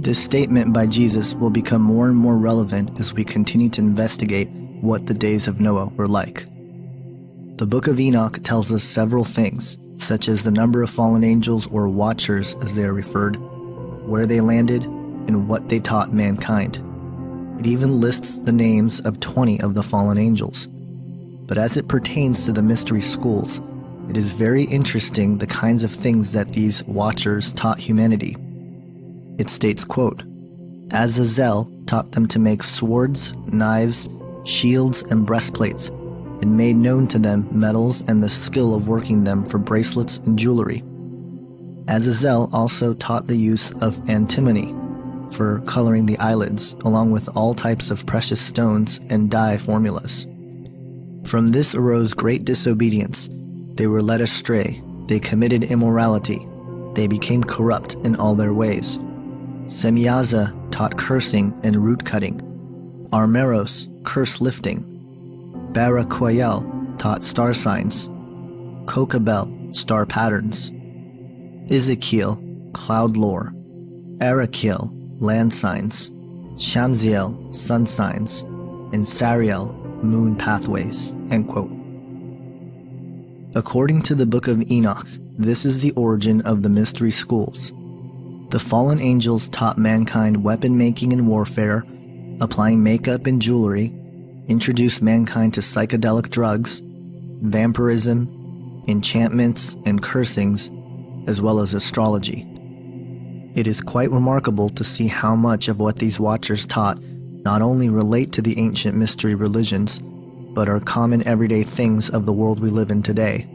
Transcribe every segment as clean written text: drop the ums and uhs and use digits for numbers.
This statement by Jesus will become more and more relevant as we continue to investigate what the days of Noah were like. The book of Enoch tells us several things, such as the number of fallen angels, or watchers as they are referred, where they landed, and what they taught mankind. It even lists the names of 20 of the fallen angels. But as it pertains to the mystery schools, it is very interesting the kinds of things that these watchers taught humanity. It states, quote, Azazel taught them to make swords, knives, shields, and breastplates, and made known to them metals and the skill of working them for bracelets and jewelry. Azazel also taught the use of antimony for coloring the eyelids, along with all types of precious stones and dye formulas. From this arose great disobedience. They were led astray, they committed immorality, they became corrupt in all their ways. Semyaza taught cursing and root cutting. Armeros, curse lifting. Barakoyel taught star signs. Kokabel, star patterns. Ezekiel, cloud lore. Arakiel, land signs. Shamziel, sun signs. And Sariel, moon pathways. End quote. According to the book of Enoch, this is the origin of the mystery schools. The fallen angels taught mankind weapon making and warfare, applying makeup and jewelry, introduced mankind to psychedelic drugs, vampirism, enchantments and cursings, as well as astrology. It is quite remarkable to see how much of what these watchers taught not only relate to the ancient mystery religions, but are common everyday things of the world we live in today.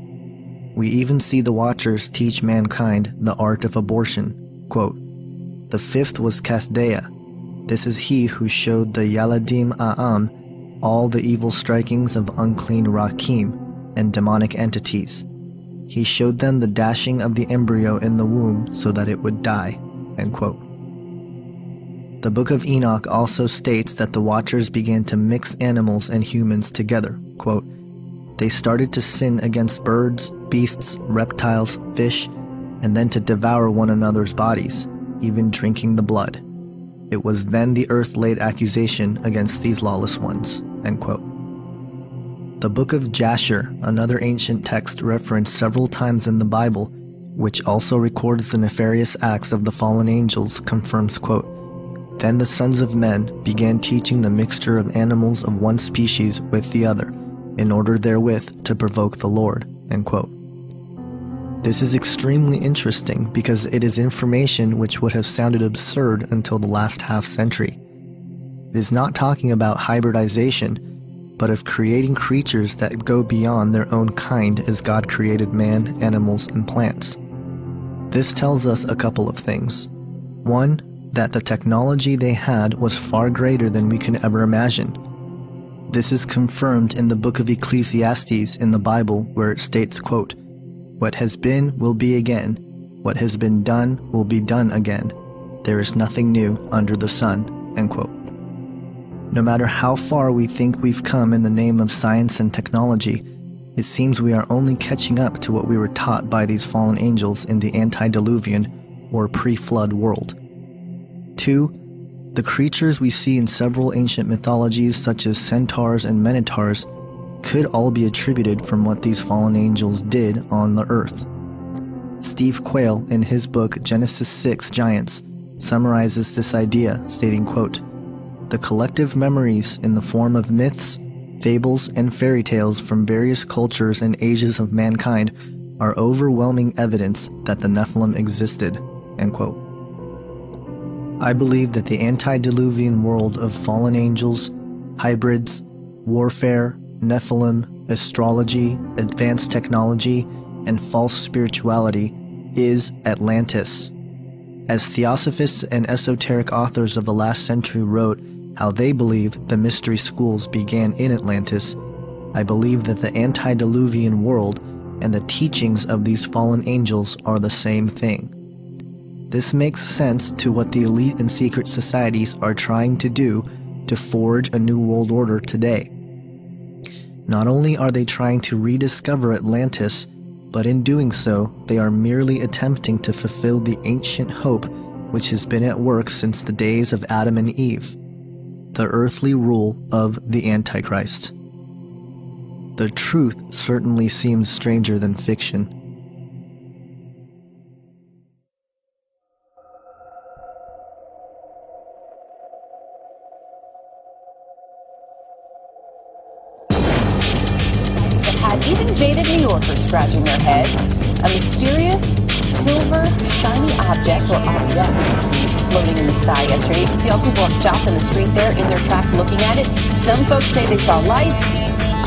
We even see the watchers teach mankind the art of abortion. Quote, the fifth was Kasdea. This is he who showed the Yaladim A'am all the evil strikings of unclean Rakim and demonic entities. He showed them the dashing of the embryo in the womb so that it would die. End quote. The book of Enoch also states that the watchers began to mix animals and humans together. Quote, they started to sin against birds, beasts, reptiles, fish, and then to devour one another's bodies, even drinking the blood. It was then the earth laid accusation against these lawless ones. End quote. The book of Jasher, another ancient text referenced several times in the Bible, which also records the nefarious acts of the fallen angels, confirms, quote, then the sons of men began teaching the mixture of animals of one species with the other, in order therewith to provoke the Lord. End quote. This is extremely interesting because it is information which would have sounded absurd until the last half-century. It is not talking about hybridization, but of creating creatures that go beyond their own kind as God created man, animals, and plants. This tells us a couple of things. One, that the technology they had was far greater than we can ever imagine. This is confirmed in the book of Ecclesiastes in the Bible, where it states, quote, what has been will be again. What has been done will be done again. There is nothing new under the sun. End quote. No matter how far we think we've come in the name of science and technology, it seems we are only catching up to what we were taught by these fallen angels in the antediluvian or pre-flood world. 2. The creatures we see in several ancient mythologies such as centaurs and minotaurs could all be attributed from what these fallen angels did on the earth. Steve Quayle, in his book Genesis 6 Giants, summarizes this idea, stating, quote, the collective memories in the form of myths, fables, and fairy tales from various cultures and ages of mankind are overwhelming evidence that the Nephilim existed. End quote. I believe that the antediluvian world of fallen angels, hybrids, warfare, Nephilim, astrology, advanced technology, and false spirituality is Atlantis. As theosophists and esoteric authors of the last century wrote how they believe the mystery schools began in Atlantis, I believe that the antediluvian world and the teachings of these fallen angels are the same thing. This makes sense to what the elite and secret societies are trying to do to forge a new world order today. Not only are they trying to rediscover Atlantis, but in doing so, they are merely attempting to fulfill the ancient hope which has been at work since the days of Adam and Eve, the earthly rule of the Antichrist. The truth certainly seems stranger than fiction. Even jaded New Yorkers scratching their heads. A mysterious silver shiny object or object was floating in the sky yesterday. You can see all people have stopped in the street there in their tracks looking at it. Some folks say they saw lights.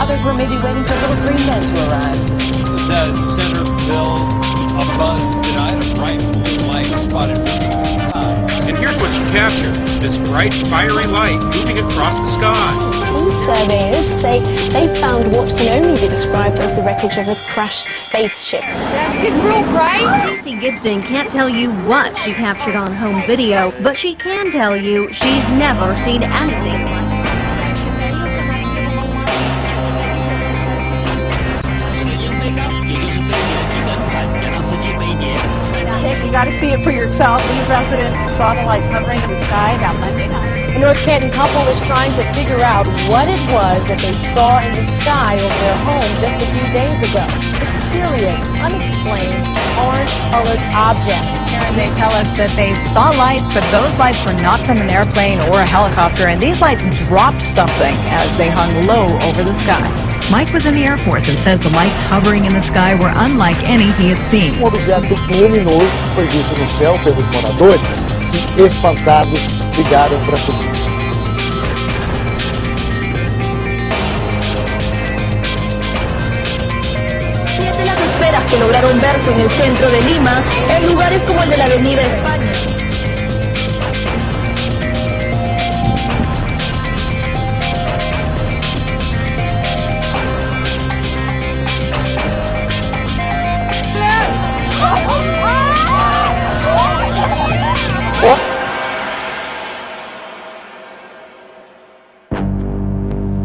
Others were maybe waiting for little green men to arrive. Possessed Centerville, a buzz denied, a bright blue light spotted moving in the sky. And here's what she captured, this bright, fiery light moving across the sky. Police surveyors say they found what can only be described as the wreckage of a crashed spaceship. That's good proof, right? Stacey Gibson can't tell you what she captured on home video, but she can tell you she's never seen anything like it. You got to see it for yourself. These residents saw the lights hovering in the sky that Monday night. A North Canton couple is trying to figure out what it was that they saw in the sky over their home just a few days ago. Mysterious, unexplained, orange-colored object. And they tell us that they saw lights, but those lights were not from an airplane or a helicopter, and these lights dropped something as they hung low over the sky. Mike was in the Air Force and says the lights hovering in the sky were unlike any he had seen. Um objeto luminoso foi visto no céu pelos moradores e, espantados, ligaram para a polícia. Siete las esferas que lograron verse en el centro de Lima, en lugares como el de la Avenida España.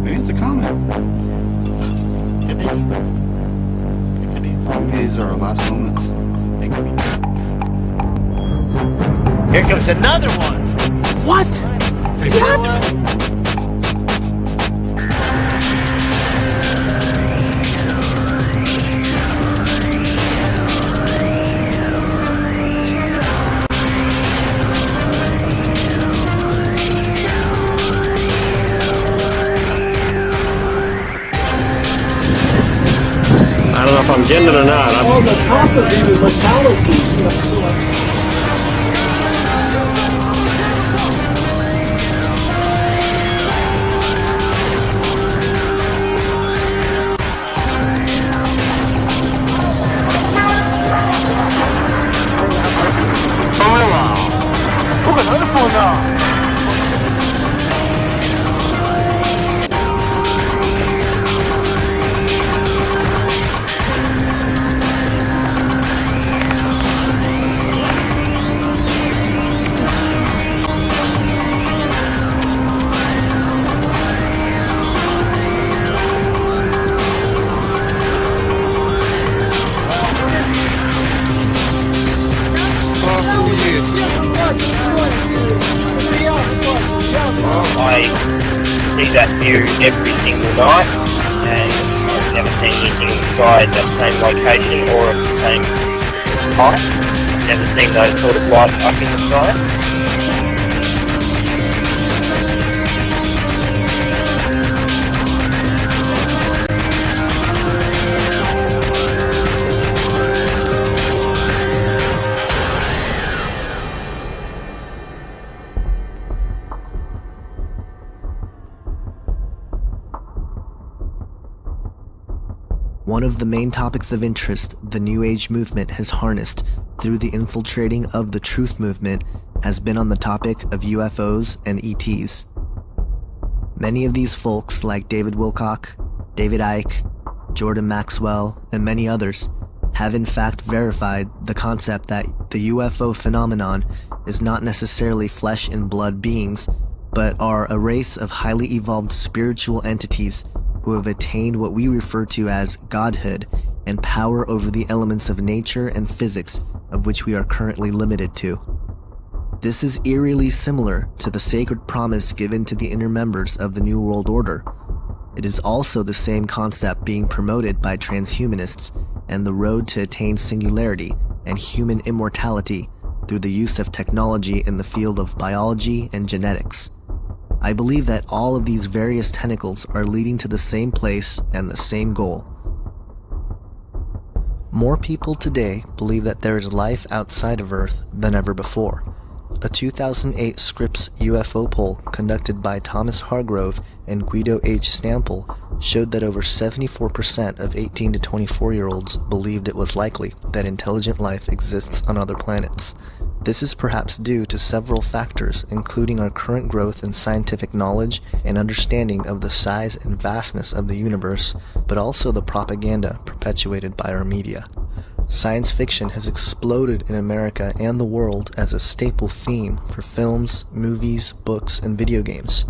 Maybe it's a comet. Maybe these are our last moments. Here comes another one. What? What? I don't know if I'm getting it or not. Oh, the top is even metallic. I see that view every single night, and I've never seen anything in the sky at that same location or at the same height. Never seen those sort of lights up in the sky. One of the main topics of interest the New Age movement has harnessed through the infiltrating of the Truth movement has been on the topic of UFOs and ETs. Many of these folks, like David Wilcock, David Icke, Jordan Maxwell, and many others, have in fact verified the concept that the UFO phenomenon is not necessarily flesh and blood beings, but are a race of highly evolved spiritual entities who have attained what we refer to as godhood and power over the elements of nature and physics of which we are currently limited to. This is eerily similar to the sacred promise given to the inner members of the New World Order. It is also the same concept being promoted by transhumanists and the road to attain singularity and human immortality through the use of technology in the field of biology and genetics. I believe that all of these various tentacles are leading to the same place and the same goal. More people today believe that there is life outside of Earth than ever before. A 2008 Scripps UFO poll conducted by Thomas Hargrove and Guido H. Stample showed that over 74% of 18 to 24-year-olds believed it was likely that intelligent life exists on other planets. This is perhaps due to several factors, including our current growth in scientific knowledge and understanding of the size and vastness of the universe, but also the propaganda perpetuated by our media. Science fiction has exploded in America and the world as a staple theme for films, movies, books, and video games.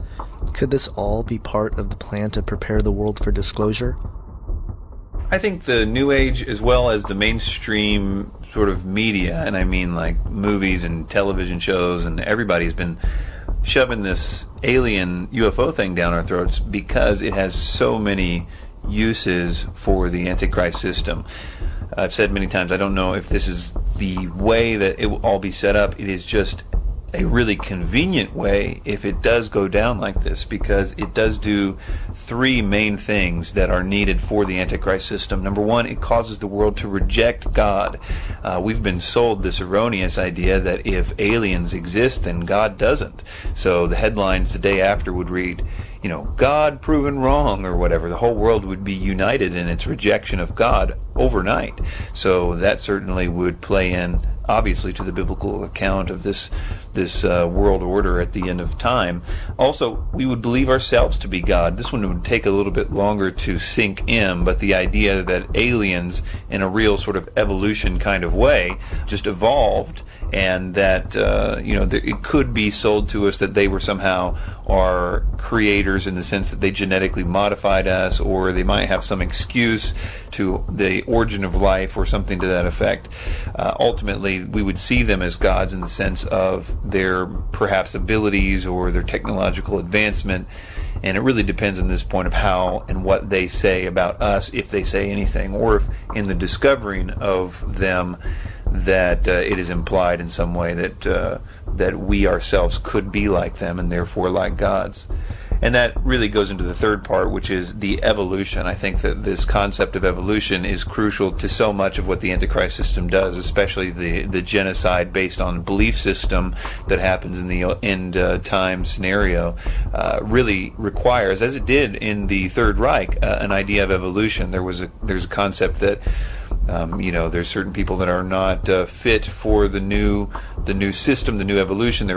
Could this all be part of the plan to prepare the world for disclosure? I think the New Age, as well as the mainstream sort of media, and I mean like movies and television shows, and everybody's been shoving this alien UFO thing down our throats because it has so many uses for the Antichrist system. I've said many times, I don't know if this is the way that it will all be set up. It is just a really convenient way if it does go down like this, because it does do three main things that are needed for the Antichrist system. Number one, it causes the world to reject God. We've been sold this erroneous idea that if aliens exist, then God doesn't. So the headlines the day after would read, you know, God proven wrong or whatever. The whole world would be united in its rejection of God overnight. So that certainly would play in, obviously, to the biblical account of this world order at the end of time. Also, we would believe ourselves to be God. This one would take a little bit longer to sink in, but the idea that aliens, in a real sort of evolution kind of way, just evolved, and that it could be sold to us that they were somehow our creators in the sense that they genetically modified us, or they might have some excuse to the origin of life or something to that effect. Ultimately, we would see them as gods in the sense of their perhaps abilities or their technological advancement, and it really depends on this point of how and what they say about us, if they say anything, or if in the discovering of them that it is implied in some way that we ourselves could be like them and therefore like gods. And that really goes into the third part, which is the evolution. I think that this concept of evolution is crucial to so much of what the Antichrist system does, especially the genocide based on belief system that happens in the end time scenario, really requires, as it did in the Third Reich, an idea of evolution. There's a concept that there's certain people that are not fit for the new system, the new evolution.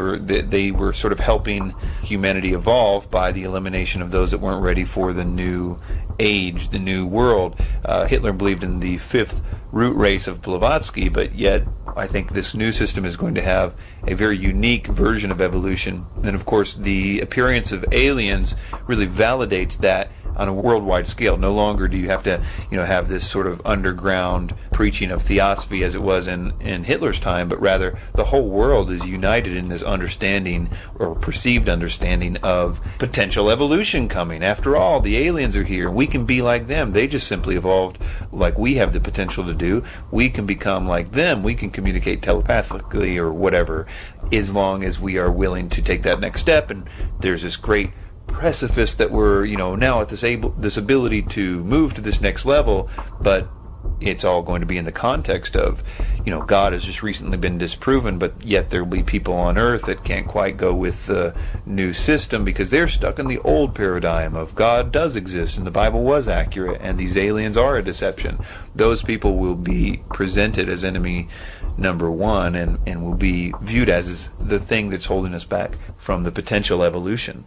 They were sort of helping humanity evolve by the elimination of those that weren't ready for the new age, the new world. Hitler believed in the fifth root race of Blavatsky, but yet I think this new system is going to have a very unique version of evolution. And of course, the appearance of aliens really validates that on a worldwide scale. No longer do you have to, have this sort of underground preaching of theosophy as it was in Hitler's time, but rather the whole world is united in this understanding, or perceived understanding, of potential evolution coming. After all, the aliens are here. We can be like them. They just simply evolved like we have the potential to do. We can become like them. We can communicate telepathically or whatever, as long as we are willing to take that next step. And there's this great precipice that we're now at this ability to move to this next level, but it's all going to be in the context of God has just recently been disproven, but yet there will be people on earth that can't quite go with the new system because they're stuck in the old paradigm of God does exist and the Bible was accurate and these aliens are a deception. Those people will be presented as enemy number one and will be viewed as the thing that's holding us back from the potential evolution.